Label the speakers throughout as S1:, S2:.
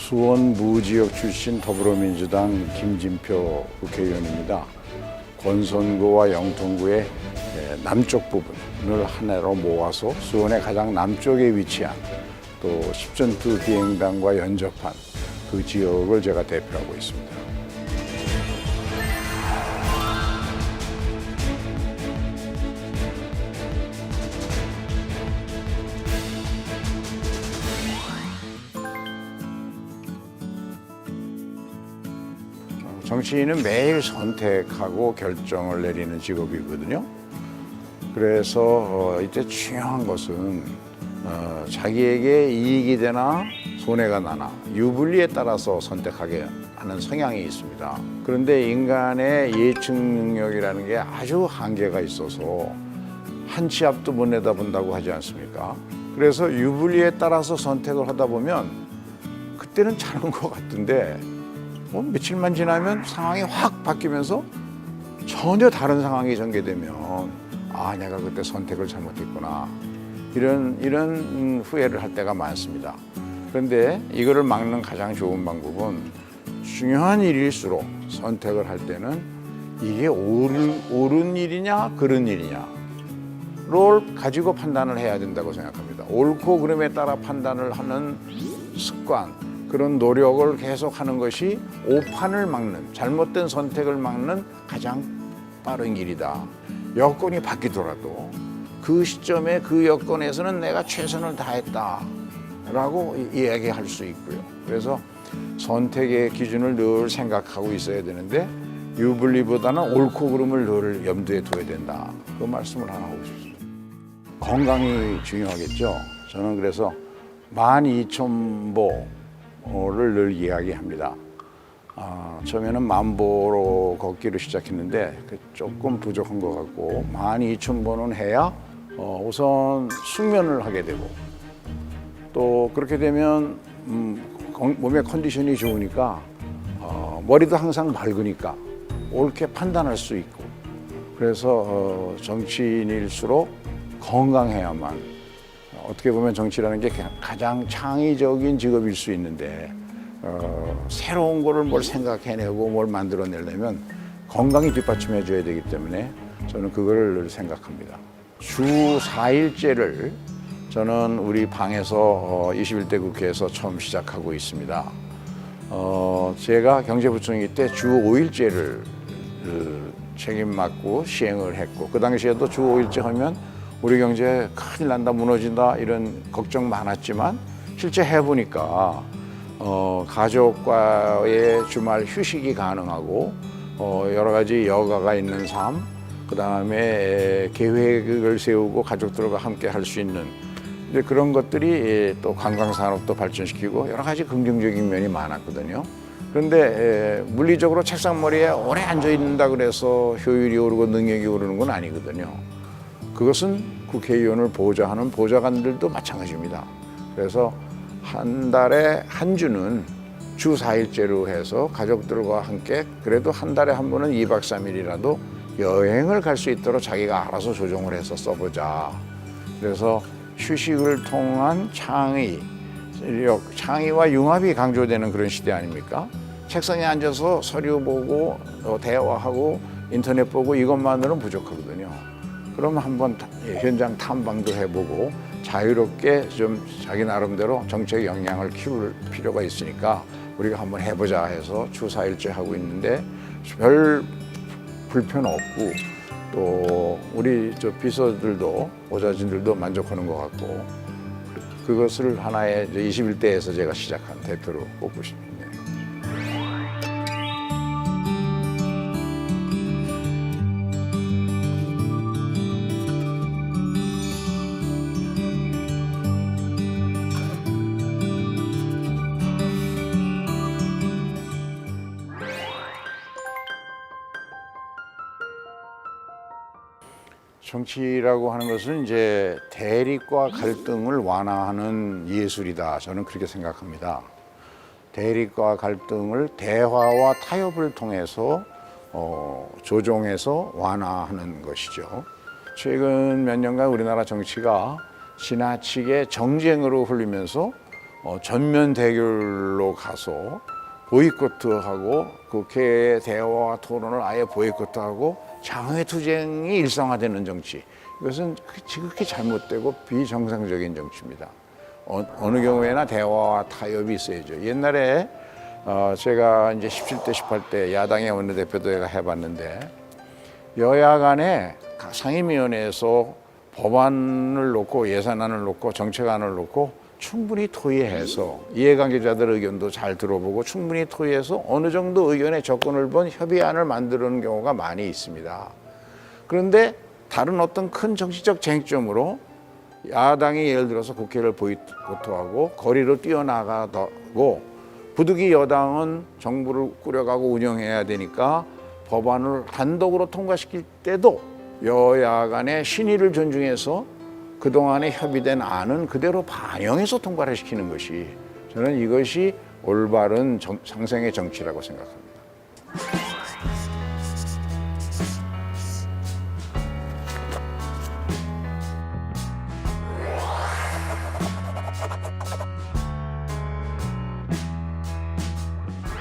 S1: 수원 무지역 출신 더불어민주당 김진표 국회의원입니다. 권선구와 영통구의 남쪽 부분을 하나로 모아서 수원의 가장 남쪽에 위치한 또 십전투 비행단과 연접한 그 지역을 제가 대표하고 있습니다. 정치인은 매일 선택하고 결정을 내리는 직업이거든요. 그래서 이때 중요한 것은 자기에게 이익이 되나 손해가 나나 유불리에 따라서 선택하게 하는 성향이 있습니다. 그런데 인간의 예측 능력이라는 게 아주 한계가 있어서 한 치 앞도 못 내다본다고 하지 않습니까? 그래서 유불리에 따라서 선택을 하다 보면 그때는 잘한 것 같은데 며칠만 지나면 상황이 확 바뀌면서 전혀 다른 상황이 전개되면 내가 그때 선택을 잘못했구나 이런 후회를 할 때가 많습니다. 그런데 이거를 막는 가장 좋은 방법은 중요한 일일수록 선택을 할 때는 이게 옳은 일이냐 그른 일이냐를 가지고 판단을 해야 된다고 생각합니다. 옳고 그름에 따라 판단을 하는 습관, 그런 노력을 계속하는 것이 오판을 막는, 잘못된 선택을 막는 가장 빠른 길이다. 여건이 바뀌더라도 그 시점에 그 여건에서는 내가 최선을 다했다라고 이야기할 수 있고요. 그래서 선택의 기준을 늘 생각하고 있어야 되는데 유불리보다는 옳고 그름을 늘 염두에 둬야 된다. 그 말씀을 하나 하고 싶습니다. 건강이 중요하겠죠. 저는 그래서 12,000보 를 늘 이야기합니다. 처음에는 10,000보로 걷기를 시작했는데 조금 부족한 것 같고 12,000보는 해야 우선 숙면을 하게 되고 또 그렇게 되면 몸의 컨디션이 좋으니까 머리도 항상 맑으니까 옳게 판단할 수 있고 그래서 정치인일수록 건강해야만 어떻게 보면 정치라는 게 가장 창의적인 직업일 수 있는데 새로운 거를 뭘 생각해내고 뭘 만들어내려면 건강이 뒷받침해 줘야 되기 때문에 저는 그거를 생각합니다. 주 4일제를 저는 우리 방에서 21대 국회에서 처음 시작하고 있습니다. 제가 경제부총리 때 주 5일제를 책임 맡고 시행을 했고 그 당시에도 주 5일제 하면 우리 경제 큰일 난다 무너진다 이런 걱정 많았지만 실제 해보니까 가족과의 주말 휴식이 가능하고 여러 가지 여가가 있는 삶 그다음에 계획을 세우고 가족들과 함께 할 수 있는 그런 것들이 또 관광산업도 발전시키고 여러 가지 긍정적인 면이 많았거든요. 그런데 물리적으로 책상머리에 오래 앉아 있는다 그래서 효율이 오르고 능력이 오르는 건 아니거든요. 그것은 국회의원을 보좌하는 보좌관들도 마찬가지입니다. 그래서 한 달에 한 주는 주 4일제로 해서 가족들과 함께 그래도 한 달에 한 번은 2박 3일이라도 여행을 갈 수 있도록 자기가 알아서 조정을 해서 써보자. 그래서 휴식을 통한 창의와 융합이 강조되는 그런 시대 아닙니까? 책상에 앉아서 서류 보고 대화하고 인터넷 보고 이것만으로는 부족하거든요. 그럼 한번 현장 탐방도 해보고 자유롭게 좀 자기 나름대로 정책 역량을 키울 필요가 있으니까 우리가 한번 해보자 해서 주 4일째 하고 있는데 별 불편 없고 또 우리 비서들도 보좌진들도 만족하는 것 같고 그것을 하나의 21대에서 제가 시작한 대표로 꼽고 싶습니다. 정치라고 하는 것은 이제 대립과 갈등을 완화하는 예술이다. 저는 그렇게 생각합니다. 대립과 갈등을 대화와 타협을 통해서 조정해서 완화하는 것이죠. 최근 몇 년간 우리나라 정치가 지나치게 정쟁으로 흘리면서 전면 대결로 가서 보이콧하고 국회 대화와 토론을 아예 보이콧하고 장외투쟁이 일상화되는 정치, 이것은 지극히 잘못되고 비정상적인 정치입니다. 어느 경우에나 대화와 타협이 있어야죠. 옛날에 제가 이제 17대, 18대 야당의 원내대표도 제가 해봤는데, 여야 간에 상임위원회에서 법안을 놓고 예산안을 놓고 정책안을 놓고 충분히 토의해서 이해관계자들 의견도 잘 들어보고 충분히 토의해서 어느 정도 의견에 접근을 본 협의안을 만드는 경우가 많이 있습니다. 그런데 다른 어떤 큰 정치적 쟁점으로 야당이 예를 들어서 국회를 보이콧하고 거리로 뛰어나가고 부득이 여당은 정부를 꾸려가고 운영해야 되니까 법안을 단독으로 통과시킬 때도 여야 간의 신의를 존중해서 그동안에 협의된 안은 그대로 반영해서 통과를 시키는 것이, 저는 이것이 올바른 상생의 정치라고 생각합니다.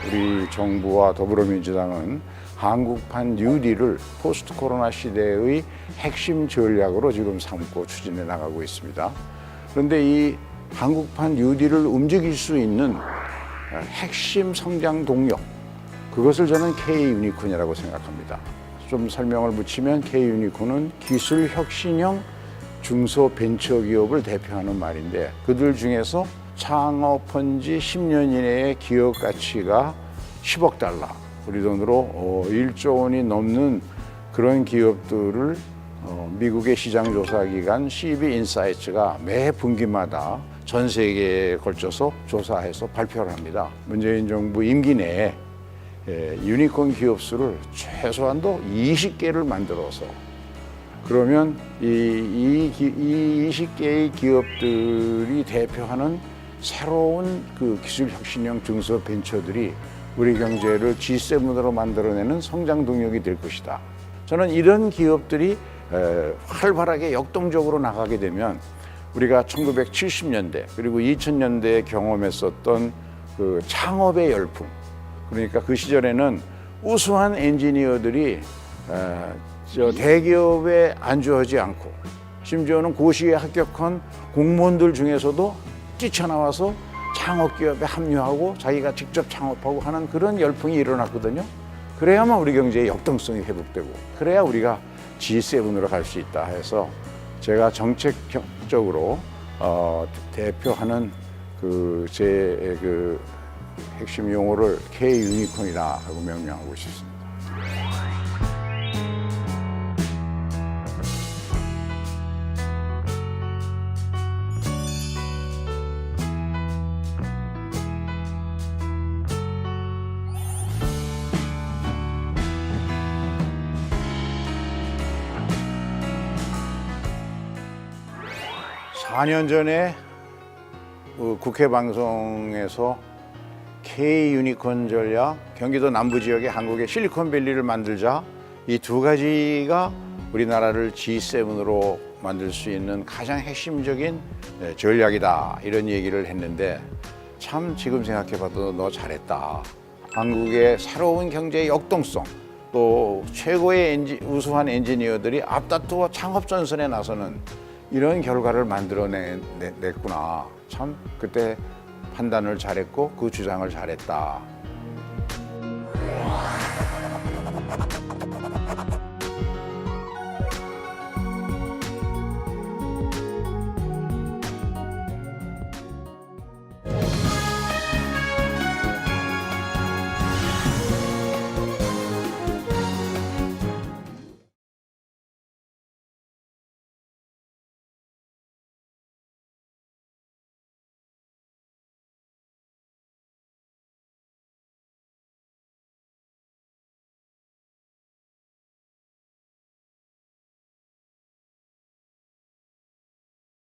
S1: 우리 정부와 더불어민주당은 한국판 뉴딜을 포스트 코로나 시대의 핵심 전략으로 지금 삼고 추진해 나가고 있습니다. 그런데 이 한국판 뉴딜을 움직일 수 있는 핵심 성장 동력, 그것을 저는 K-유니콘이라고 생각합니다. 좀 설명을 붙이면 K-유니콘은 기술 혁신형 중소벤처기업을 대표하는 말인데, 그들 중에서 창업한 지 10년 이내의 기업 가치가 10억 달러, 우리 돈으로 1조 원이 넘는 그런 기업들을 미국의 시장조사기관 CB인사이츠가 매 분기마다 전 세계에 걸쳐서 조사해서 발표를 합니다. 문재인 정부 임기 내에 유니콘 기업 수를 최소한도 20개를 만들어서, 그러면 이 20개의 기업들이 대표하는 새로운 그 기술 혁신형 중소벤처들이 우리 경제를 G7으로 만들어내는 성장 동력이 될 것이다. 저는 이런 기업들이 활발하게 역동적으로 나가게 되면 우리가 1970년대 그리고 2000년대에 경험했었던 그 창업의 열풍, 그러니까 그 시절에는 우수한 엔지니어들이 대기업에 안주하지 않고 심지어는 고시에 합격한 공무원들 중에서도 뛰쳐나와서 창업기업에 합류하고 자기가 직접 창업하고 하는 그런 열풍이 일어났거든요. 그래야만 우리 경제의 역동성이 회복되고, 그래야 우리가 G7으로 갈 수 있다 해서 제가 정책적으로 대표하는 제 핵심 용어를 K-유니콘이라 하고 명명하고 싶습니다. 사 년 전에 국회 방송에서 K-유니콘 전략, 경기도 남부 지역에 한국의 실리콘밸리를 만들자, 이 두 가지가 우리나라를 G7으로 만들 수 있는 가장 핵심적인 전략이다, 이런 얘기를 했는데, 참 지금 생각해봐도 너 잘했다. 한국의 새로운 경제의 역동성, 또 최고의 우수한 엔지니어들이 앞다투어 창업 전선에 나서는 이런 결과를 만들어냈구나. 참 그때 판단을 잘했고 그 주장을 잘했다.